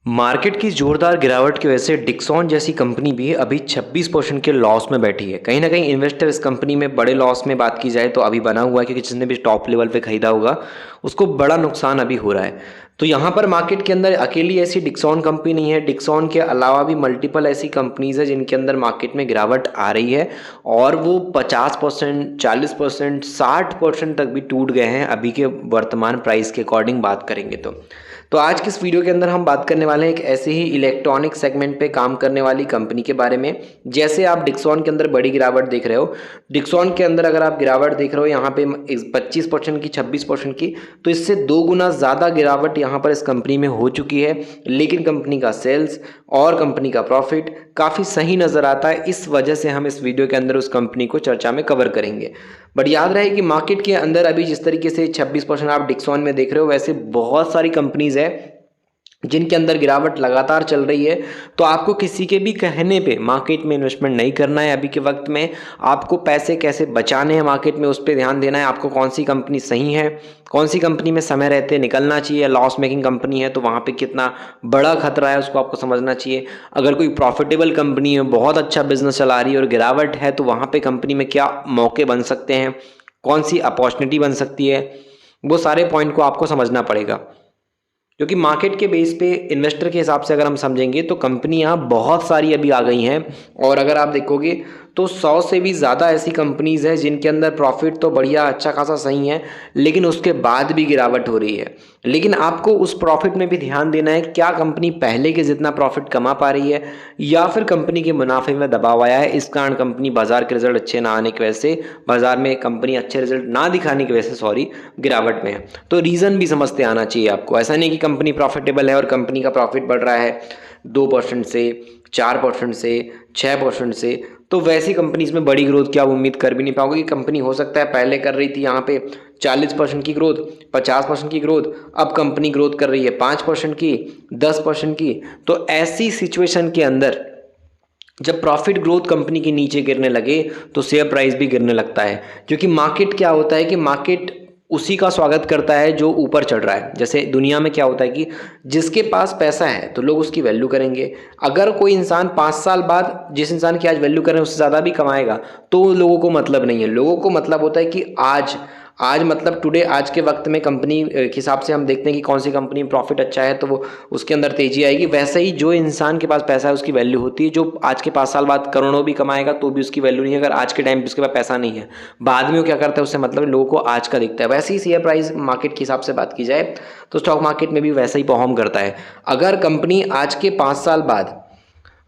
Market की जोरदार गिरावट की वजह से डिक्सॉन जैसी कंपनी भी अभी 26% के लॉस में बैठी है। कहीं ना कहीं इन्वेस्टर इस कंपनी में बड़े लॉस में बात की जाए तो अभी बना हुआ है, क्योंकि जिसने भी टॉप लेवल पे खरीदा होगा उसको बड़ा नुकसान अभी हो रहा है। तो यहाँ पर मार्केट के अंदर अकेली ऐसी डिक्सॉन कंपनी नहीं है, डिक्सॉन के अलावा भी मल्टीपल ऐसी कंपनीज है जिनके अंदर मार्केट में गिरावट आ रही है और वो 50%, 40%, 60% तक भी टूट गए हैं अभी के वर्तमान प्राइस के अकॉर्डिंग बात करेंगे तो आज की इस वीडियो के अंदर हम बात करने वाले हैं एक ऐसे ही इलेक्ट्रॉनिक सेगमेंट पे काम करने वाली कंपनी के बारे में। जैसे आप डिक्सॉन के अंदर बड़ी गिरावट देख रहे हो, डिक्सॉन के अंदर अगर आप गिरावट देख रहे हो यहाँ पे 25% की, 26% की, तो इससे 2 गुना ज़्यादा गिरावट यहाँ पर इस कंपनी में हो चुकी है। लेकिन कंपनी का सेल्स और कंपनी का प्रॉफिट काफ़ी सही नज़र आता है। इस वजह से हम इस वीडियो के अंदर उस कंपनी को चर्चा में कवर करेंगे। बट याद रहे कि मार्केट के अंदर अभी जिस तरीके से 26% आप डिक्सॉन में देख रहे हो, वैसे बहुत सारी कंपनीज है जिनके अंदर गिरावट लगातार चल रही है। तो आपको किसी के भी कहने पे मार्केट में इन्वेस्टमेंट नहीं करना है। अभी के वक्त में आपको पैसे कैसे बचाने हैं मार्केट में, उस पर ध्यान देना है। आपको कौन सी कंपनी सही है, कौन सी कंपनी में समय रहते निकलना चाहिए, लॉस मेकिंग कंपनी है तो वहाँ पे कितना बड़ा खतरा है उसको आपको समझना चाहिए। अगर कोई प्रॉफिटेबल कंपनी है, बहुत अच्छा बिजनेस चला रही है और गिरावट है, तो वहाँ पे कंपनी में क्या मौके बन सकते हैं, कौन सी अपॉर्चुनिटी बन सकती है, वो सारे पॉइंट को आपको समझना पड़ेगा। क्योंकि मार्केट के बेस पे इन्वेस्टर के हिसाब से अगर हम समझेंगे तो कंपनियां बहुत सारी अभी आ गई हैं। और अगर आप देखोगे तो 100 से भी ज़्यादा ऐसी कंपनीज हैं जिनके अंदर प्रॉफिट तो बढ़िया अच्छा खासा सही है, लेकिन उसके बाद भी गिरावट हो रही है। लेकिन आपको उस प्रॉफिट में भी ध्यान देना है, क्या कंपनी पहले के जितना प्रॉफिट कमा पा रही है या फिर कंपनी के मुनाफे में दबाव आया है। इस कारण कंपनी बाजार के रिजल्ट अच्छे ना आने की वजह से, बाजार में कंपनी अच्छे रिजल्ट ना दिखाने की वजह से गिरावट में है। तो रीज़न भी समझते आना चाहिए आपको। ऐसा नहीं कि कंपनी प्रॉफिटेबल है और कंपनी का प्रॉफिट बढ़ रहा है 2% से, 4% से, 6% से, तो वैसी कंपनीज में बड़ी ग्रोथ क्या उम्मीद कर भी नहीं पाओगे। कि कंपनी हो सकता है पहले कर रही थी यहाँ पे 40% की ग्रोथ, 50% की ग्रोथ, अब कंपनी ग्रोथ कर रही है 5% की, 10% की। तो ऐसी सिचुएशन के अंदर जब प्रॉफिट ग्रोथ कंपनी के नीचे गिरने लगे तो शेयर प्राइस भी गिरने लगता है। क्योंकि मार्केट क्या होता है कि मार्केट उसी का स्वागत करता है जो ऊपर चढ़ रहा है। जैसे दुनिया में क्या होता है कि जिसके पास पैसा है तो लोग उसकी वैल्यू करेंगे। अगर कोई इंसान 5 साल बाद जिस इंसान की आज वैल्यू करें उससे ज़्यादा भी कमाएगा तो लोगों को मतलब नहीं है। लोगों को मतलब होता है कि आज आज मतलब टुडे, आज के वक्त में कंपनी के हिसाब से हम देखते हैं कि कौन सी कंपनी में प्रॉफिट अच्छा है तो वो उसके अंदर तेजी आएगी। वैसे ही जो इंसान के पास पैसा है उसकी वैल्यू होती है। जो आज के 5 साल बाद करोड़ों भी कमाएगा तो भी उसकी वैल्यू नहीं है अगर आज के टाइम पे उसके पास पैसा नहीं है। बाद में वो क्या करता है, उससे मतलब लोगों को आज का दिखता है। वैसे ही शेयर प्राइस मार्केट के हिसाब से बात की जाए तो स्टॉक मार्केट में भी वैसा ही परफॉर्म करता है। अगर कंपनी आज के 5 साल बाद,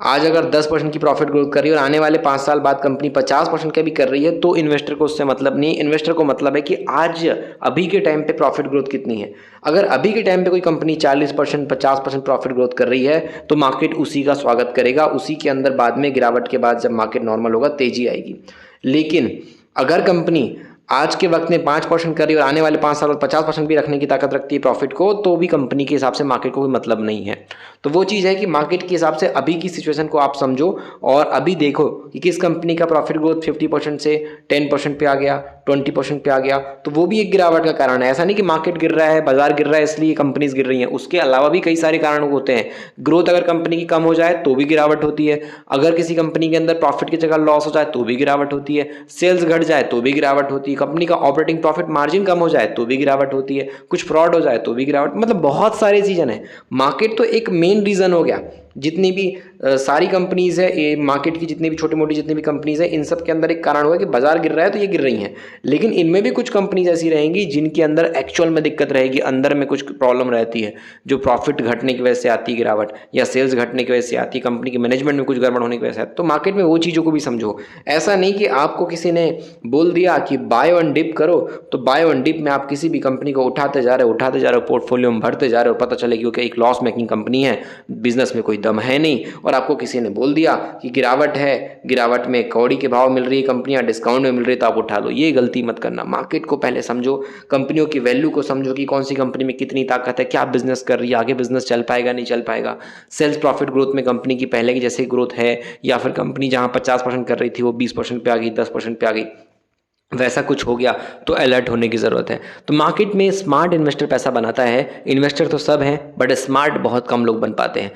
आज अगर 10% की प्रॉफिट ग्रोथ कर रही है और आने वाले 5 साल बाद कंपनी 50% का भी कर रही है तो इन्वेस्टर को उससे मतलब नहीं। इन्वेस्टर को मतलब है कि आज अभी के टाइम पे प्रॉफिट ग्रोथ कितनी है। अगर अभी के टाइम पे कोई कंपनी 40%, 50% प्रॉफिट ग्रोथ कर रही है तो मार्केट उसी का स्वागत करेगा। उसी के अंदर बाद में गिरावट के बाद जब मार्केट नॉर्मल होगा तेजी आएगी। लेकिन अगर कंपनी आज के वक्त में 5% करी और आने वाले 5 साल में 50% भी रखने की ताकत रखती है प्रॉफिट को, तो भी कंपनी के हिसाब से मार्केट को कोई मतलब नहीं है। तो वो चीज़ है कि मार्केट के हिसाब से अभी की सिचुएशन को आप समझो और अभी देखो कि किस कंपनी का प्रॉफिट ग्रोथ 50% से 10% पे आ गया, 20% पे आ गया, तो वो भी एक गिरावट का कारण है। ऐसा नहीं कि मार्केट गिर रहा है, बाजार गिर रहा है इसलिए कंपनीज गिर रही हैं। उसके अलावा भी कई सारे कारण होते हैं। ग्रोथ अगर कंपनी की कम हो जाए तो भी गिरावट होती है। अगर किसी कंपनी के अंदर प्रॉफिट की जगह लॉस हो जाए तो भी गिरावट होती है। सेल्स घट जाए तो भी गिरावट होती है। कंपनी का ऑपरेटिंग प्रॉफिट मार्जिन कम हो जाए तो भी गिरावट होती है। कुछ फ्रॉड हो जाए तो भी गिरावट, मतलब बहुत सारे रीजन है। मार्केट तो एक मेन रीजन हो गया। जितनी भी सारी कंपनीज है, ये मार्केट की जितनी भी छोटी मोटी जितनी भी कंपनीज है, इन सब के अंदर एक कारण होगा कि बाजार गिर रहा है तो ये गिर रही हैं। लेकिन इनमें भी कुछ कंपनीज ऐसी रहेंगी जिनके अंदर एक्चुअल में दिक्कत रहेगी, अंदर में कुछ प्रॉब्लम रहती है, जो प्रॉफिट घटने की वजह से आती है गिरावट, या सेल्स घटने की वजह से आती है, कंपनी के मैनेजमेंट में कुछ गड़बड़ होने की वजह से। तो मार्केट में वो चीज़ों को भी समझो। ऐसा नहीं कि आपको किसी ने बोल दिया कि बाय वन डिप करो तो बाय वन डिप में आप किसी भी कंपनी को उठाते जा रहे हो, पोर्टफोलियो में भरते जा रहे हो, पता चले कि एक लॉस मेकिंग कंपनी है, बिजनेस में कोई दम है नहीं, और आपको किसी ने बोल दिया कि गिरावट है, गिरावट में कौड़ी के भाव मिल रही है, कंपनियां डिस्काउंट में मिल रही है तो आप उठा लो। ये गलती मत करना। मार्केट को पहले समझो, कंपनियों की वैल्यू को समझो कि कौन सी कंपनी में कितनी ताकत है, क्या बिजनेस कर रही है, आगे बिजनेस चल पाएगा नहीं चल पाएगा। सेल्स प्रॉफिट ग्रोथ में कंपनी की पहले की जैसे ग्रोथ है, या फिर कंपनी जहां 50% कर रही थी वो 20% पे आ गई, 10% पे आ गई। वैसा कुछ हो गया तो अलर्ट होने की ज़रूरत है। तो मार्केट में स्मार्ट इन्वेस्टर पैसा बनाता है। इन्वेस्टर तो सब हैं बट स्मार्ट बहुत कम लोग बन पाते हैं।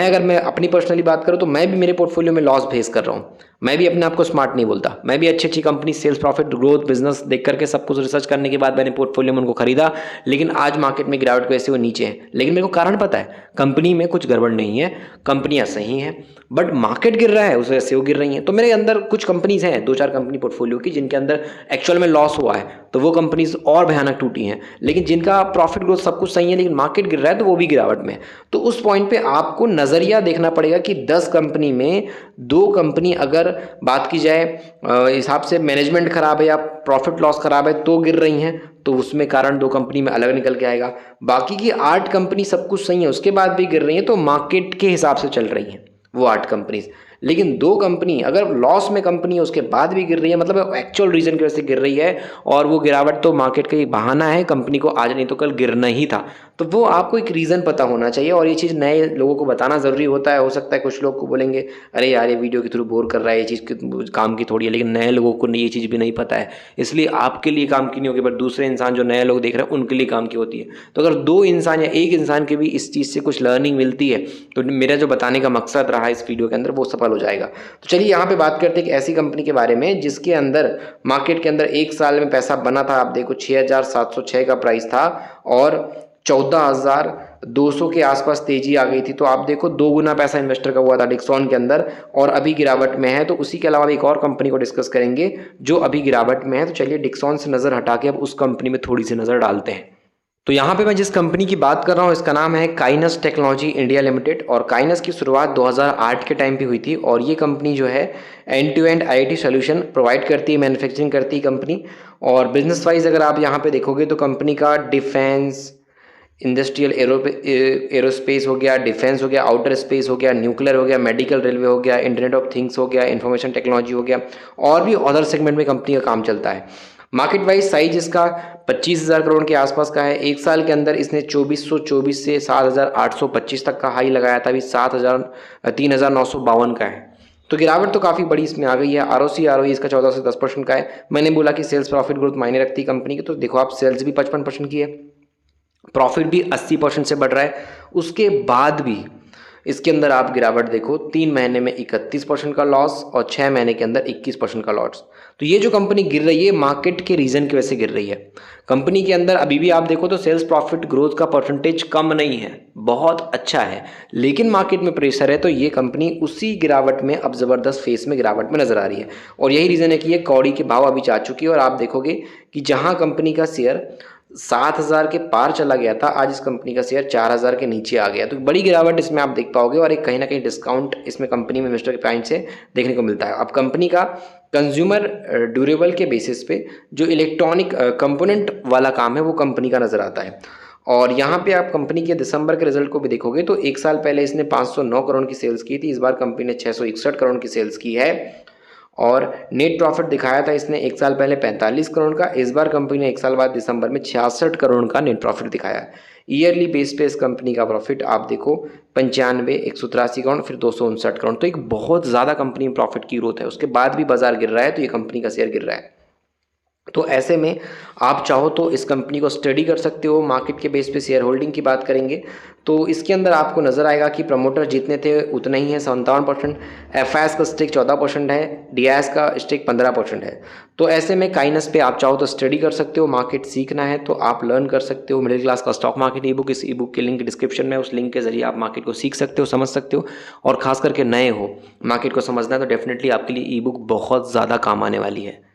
अगर मैं अपनी पर्सनली बात करूँ तो मैं भी मेरे पोर्टफोलियो में लॉस फेस कर रहा हूँ। मैं भी अपने आप को स्मार्ट नहीं बोलता। मैं भी अच्छी अच्छी company sales profit growth business देख करके सब कुछ रिसर्च करने के बाद मैंने पोर्टफोलियो में उनको खरीदा, लेकिन आज मार्केट में गिरावट की वजह से वो नीचे है। लेकिन मेरे को कारण पता है, कंपनी में कुछ गड़बड़ नहीं है, कंपनियां सही हैं, बट मार्केट गिर रहा है उस वजह से वो गिर रही हैं। तो मेरे अंदर कुछ कंपनीज हैं, 2-4 कंपनी पोर्टफोलियो की, जिनके अंदर एक्चुअल में लॉस हुआ है, तो वो कंपनीज और भयानक टूटी हैं। लेकिन जिनका प्रॉफिट ग्रोथ सब कुछ सही है लेकिन मार्केट गिर रहा है तो वो भी गिरावट में है। तो उस पॉइंट पे आपको नज़रिया देखना पड़ेगा कि 10 कंपनी में 2 कंपनी अगर बात की जाए हिसाब से मैनेजमेंट खराब है या प्रॉफिट लॉस खराब है तो गिर रही हैं, तो उसमें कारण 2 कंपनी में अलग निकल के आएगा। बाकी की 8 कंपनी सब कुछ सही है उसके बाद भी गिर रही हैं तो मार्केट के हिसाब से चल रही हैं वो 8 कंपनीज। लेकिन 2 कंपनी अगर लॉस में कंपनी है उसके बाद भी गिर रही है, मतलब एक्चुअल रीजन की वजह से गिर रही है, और वो गिरावट तो मार्केट का एक बहाना है, कंपनी को आज नहीं तो कल गिरना ही था। तो वो आपको एक रीज़न पता होना चाहिए और ये चीज़ नए लोगों को बताना ज़रूरी होता है। हो सकता है कुछ लोग को बोलेंगे अरे यार ये वीडियो के थ्रू बोर कर रहा है, ये चीज़ काम की थोड़ी है, लेकिन नए लोगों को ये चीज़ भी नहीं पता है, इसलिए आपके लिए काम की नहीं होगी, बट दूसरे इंसान जो नए लोग देख रहे हैं उनके लिए काम की होती है। तो अगर 2 इंसान या 1 इंसान के भी इस चीज़ से कुछ लर्निंग मिलती है तो मेरा जो बताने का मकसद रहा इस वीडियो के अंदर वो सफल हो जाएगा। तो चलिए यहाँ पे बात करते हैं एक ऐसी कंपनी के बारे में जिसके अंदर मार्केट के अंदर 1 साल में पैसा बना था, आप देखो 6706 का प्राइस था और 14,200 के आसपास तेजी आ गई थी। तो आप देखो 2 गुना पैसा इन्वेस्टर का हुआ था डिक्सॉन के अंदर और अभी गिरावट में है। तो उसी के अलावा एक और कंपनी को डिस्कस करेंगे जो अभी गिरावट में है। तो चलिए डिक्सॉन से नज़र हटा के अब उस कंपनी में थोड़ी सी नज़र डालते हैं। तो यहाँ पे मैं जिस कंपनी की बात कर रहा हूँ इसका नाम है काइनस टेक्नोलॉजी इंडिया लिमिटेड, और काइनस की शुरुआत 2008 के टाइम पे हुई थी। और ये कंपनी जो है end to end IT solution provide करती है, मैन्युफैक्चरिंग करती है कंपनी। और बिजनेस वाइज अगर आप यहाँ पे देखोगे तो कंपनी का डिफेंस, इंडस्ट्रियल एरोस्पेस हो गया, डिफेंस हो गया, आउटर स्पेस हो गया, न्यूक्लियर हो गया, मेडिकल रेलवे हो गया, इंटरनेट ऑफ थिंग्स हो गया, इंफॉर्मेशन टेक्नोलॉजी हो गया, और भी अदर सेगमेंट में कंपनी का काम चलता है। मार्केट वाइज साइज इसका 25,000 करोड़ के आसपास का है। 1 साल के अंदर इसने 2424 से 7,825 तक का हाई लगाया था, अभी 3,952 का है। तो गिरावट तो काफ़ी बड़ी इसमें आ गई है। ROE इसका 14 से 10% का है। मैंने बोला कि सेल्स प्रॉफिट ग्रोथ मायने रखती है कंपनी की, तो देखो आप सेल्स भी 55% की है, प्रॉफिट भी 80% से बढ़ रहा है। उसके बाद भी इसके अंदर आप गिरावट देखो, 3 महीने में 31% का लॉस और 6 महीने के अंदर 21% का लॉस। तो ये जो कंपनी गिर रही है मार्केट के रीजन की वजह से गिर रही है। कंपनी के अंदर अभी भी आप देखो तो सेल्स प्रॉफिट ग्रोथ का परसेंटेज कम नहीं है, बहुत अच्छा है, लेकिन मार्केट में प्रेशर है तो ये कंपनी उसी गिरावट में अब ज़बरदस्त फेस में गिरावट में नजर आ रही है। और यही रीज़न है कि ये कौड़ी के भाव अभी जा चुकी है। और आप देखोगे कि जहाँ कंपनी का शेयर 7,000 के पार चला गया था, आज इस कंपनी का शेयर 4,000 के नीचे आ गया। तो बड़ी गिरावट इसमें आप देख पाओगे और एक कहीं ना कहीं डिस्काउंट इसमें कंपनी में इन्वेस्टर के पॉइंट से देखने को मिलता है। अब कंपनी का कंज्यूमर ड्यूरेबल के बेसिस पे जो इलेक्ट्रॉनिक कंपोनेंट वाला काम है वो कंपनी का नज़र आता है। और यहाँ पे आप कंपनी के दिसंबर के रिजल्ट को भी देखोगे तो 1 साल पहले इसने 509 करोड़ की सेल्स की थी, इस बार कंपनी ने 661 करोड़ की सेल्स की है। और नेट प्रॉफिट दिखाया था इसने 1 साल पहले 45 करोड़ का, इस बार कंपनी ने 1 साल बाद दिसंबर में 66 करोड़ का नेट प्रॉफिट दिखाया है। ईयरली बेस पे इस कंपनी का प्रॉफिट आप देखो 95, 183 करोड़, फिर 259 करोड़। तो एक बहुत ज़्यादा कंपनी में प्रॉफिट की ग्रोथ है, उसके बाद भी बाजार गिर रहा है तो ये कंपनी का शेयर गिर रहा है। तो ऐसे में आप चाहो तो इस कंपनी को स्टडी कर सकते हो। मार्केट के बेस पे शेयर होल्डिंग की बात करेंगे तो इसके अंदर आपको नज़र आएगा कि प्रमोटर जितने थे उतने ही है, 57%। FIS का स्टेक 14% है, DIS का स्टेक 15% है। तो ऐसे में काइनस पे आप चाहो तो स्टडी कर सकते हो। मार्केट सीखना है तो आप लर्न कर सकते हो। मिडिल क्लास का स्टॉक मार्केट ई बुक, इस ई बुक की लिंक डिस्क्रिप्शन में, उस लिंक के जरिए आप मार्केट को सीख सकते हो, समझ सकते हो। और खास करके नए हो, मार्केट को समझना है तो डेफिनेटली आपके लिए ई बुक बहुत ज़्यादा काम आने वाली है।